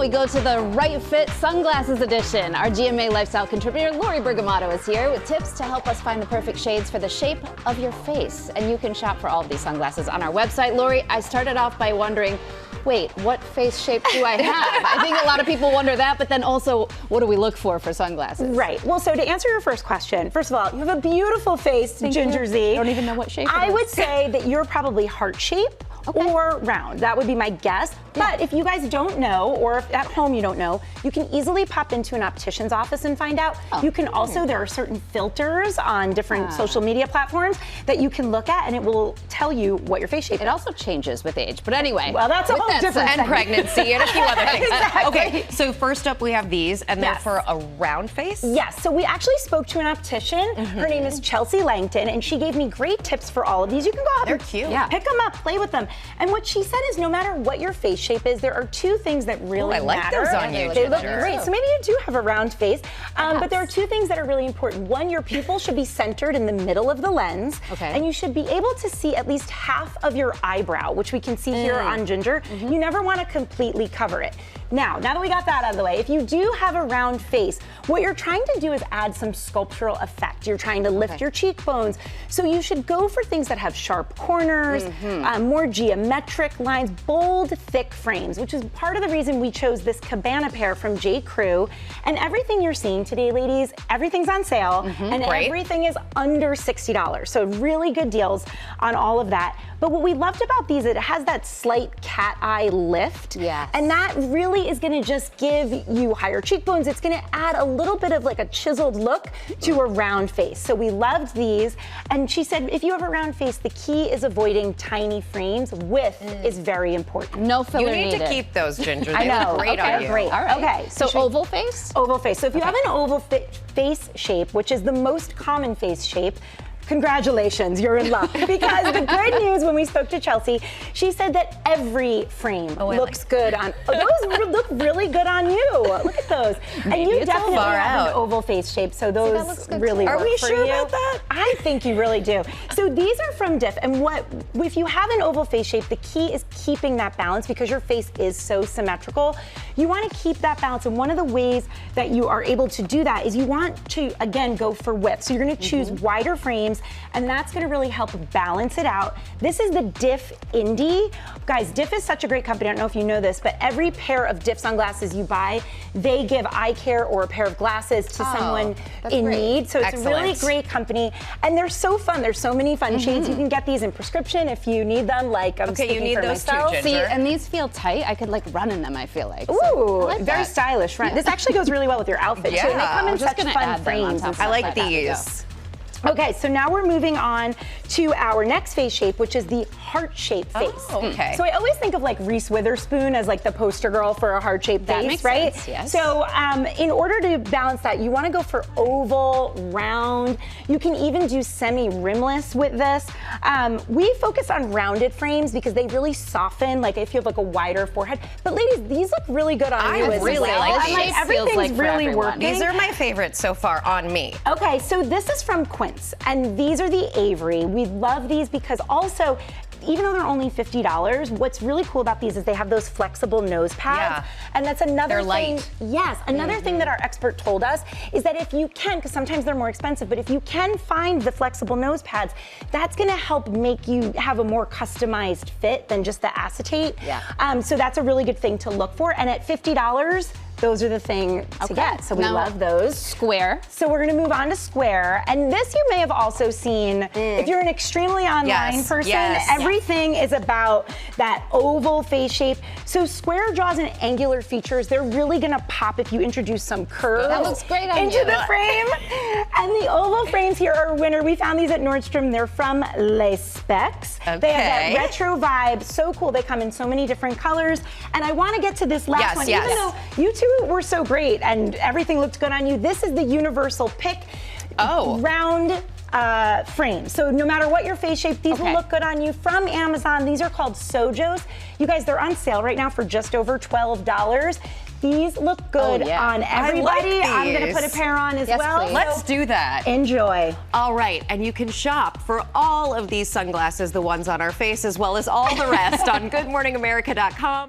we go to the Right Fit Sunglasses Edition. Our GMA lifestyle contributor, Lori Bergamotto, is here with tips to help us find the perfect shades for the shape of your face. And you can shop for all of these sunglasses on our website. Lori, I started off by wondering, wait, what face shape do I have? I think a lot of people wonder that, but then also, what do we look for sunglasses? Right. Well, so to answer your first question, first of all, you have a beautiful face, Ginger Z. I don't even know what shape it is. I would say that you're probably heart shape. Okay. Or round. That would be my guess. Yeah. But if you guys don't know, or if at home you don't know, you can easily pop into an optician's office and find out. You can also, there are certain filters on different social media platforms that you can look at, and it will tell you what your face shape is. It also changes with age, but anyway. Well, that's a whole different and pregnancy and a few other things. Exactly. Okay, so first up we have these, and they're for a round face? Yes, so we actually spoke to an optician. Her name is Chelsea Langton, and she gave me great tips for all of these. You can go out They're and cute. Pick them up, play with them. And what she said is no matter what your face shape is, there are two things that really matter. I like those on you, They look great. So maybe you do have a round face, but there are two things that are really important. One, your pupil should be centered in the middle of the lens, and you should be able to see at least half of your eyebrow, which we can see here on Ginger. You never want to completely cover it. Now that we got that out of the way, if you do have a round face, what you're trying to do is add some sculptural effect. You're trying to lift your cheekbones. So you should go for things that have sharp corners, more geometric lines, bold, thick frames, which is part of the reason we chose this Cabana pair from J. Crew. And everything you're seeing today, ladies, everything's on sale, and everything is under $60. So really good deals on all of that. But what we loved about these, it has that slight cat eye lift. And that really is gonna just give you higher cheekbones. It's gonna add a little bit of like a chiseled look to a round face. So we loved these. And she said, if you have a round face, the key is avoiding tiny frames. Width is very important. No filler needed. You need to keep those, Ginger. They I know. look great on you. Great. All right. Okay. So oval face? Oval face. So if you have an oval face shape, which is the most common face shape, congratulations, you're in luck. Because the good news when we spoke to Chelsea, she said that every frame looks good on, those look really good on you. Look at those. And you definitely have an oval face shape, so those really work for you. Are we sure about that? I think you really do. So these are from Diff, and if you have an oval face shape, the key is keeping that balance because your face is so symmetrical. You want to keep that balance, and one of the ways that you are able to do that is you want to, again, go for width. So you're going to choose wider frames, and that's going to really help balance it out. This is the Diff Indie. Guys, Diff is such a great company. I don't know if you know this, but every pair of Diff sunglasses you buy, they give eye care or a pair of glasses to someone in need. So it's a really great company, and they're so fun. There's so many fun shades. You can get these in prescription if you need them, like I'm speaking you need for those myself. too, Ginger. See, and these feel tight. I could like run in them, I feel like. Ooh, like very stylish, right? This actually goes really well with your outfit too. And they come in such fun frames. I like these. Okay, so now we're moving on to our next face shape, which is the heart-shaped face. Okay. So I always think of like Reese Witherspoon as like the poster girl for a heart-shaped face, makes right? sense, yes. So in order to balance that, you want to go for oval, round. You can even do semi-rimless with this. We focus on rounded frames because they really soften, like if you have like a wider forehead. But ladies, these look really good on you as really well. like And, these. everything's really working. These are my favorites so far on me. Okay, so this is from Quince, and these are the Avery. We love these because also, even though they're only $50, what's really cool about these is they have those flexible nose pads. And that's another thing. Light. Yes, another thing that our expert told us is that if you can, because sometimes they're more expensive, but if you can find the flexible nose pads, that's gonna help make you have a more customized fit than just the acetate. So that's a really good thing to look for. And at $50, those are the thing to get. So we love those. Square. So we're gonna move on to square. And this you may have also seen, if you're an extremely online person, everything is about that oval face shape. So square draws in angular features. They're really gonna pop if you introduce some curves into the frame. And the oval frames here are a winner. We found these at Nordstrom. They're from Les Specs. They have that retro vibe. So cool. They come in so many different colors. And I wanna get to this last one. Even though you two were so great and everything looked good on you, this is the universal pick round frame. So no matter what your face shape, these will look good on you from Amazon. These are called Sojos. You guys, they're on sale right now for just over $12. These look good on everybody. I'm gonna put a pair on as well. Please. Let's do that. Enjoy. All right, and you can shop for all of these sunglasses, the ones on our face, as well as all the rest on GoodMorningAmerica.com.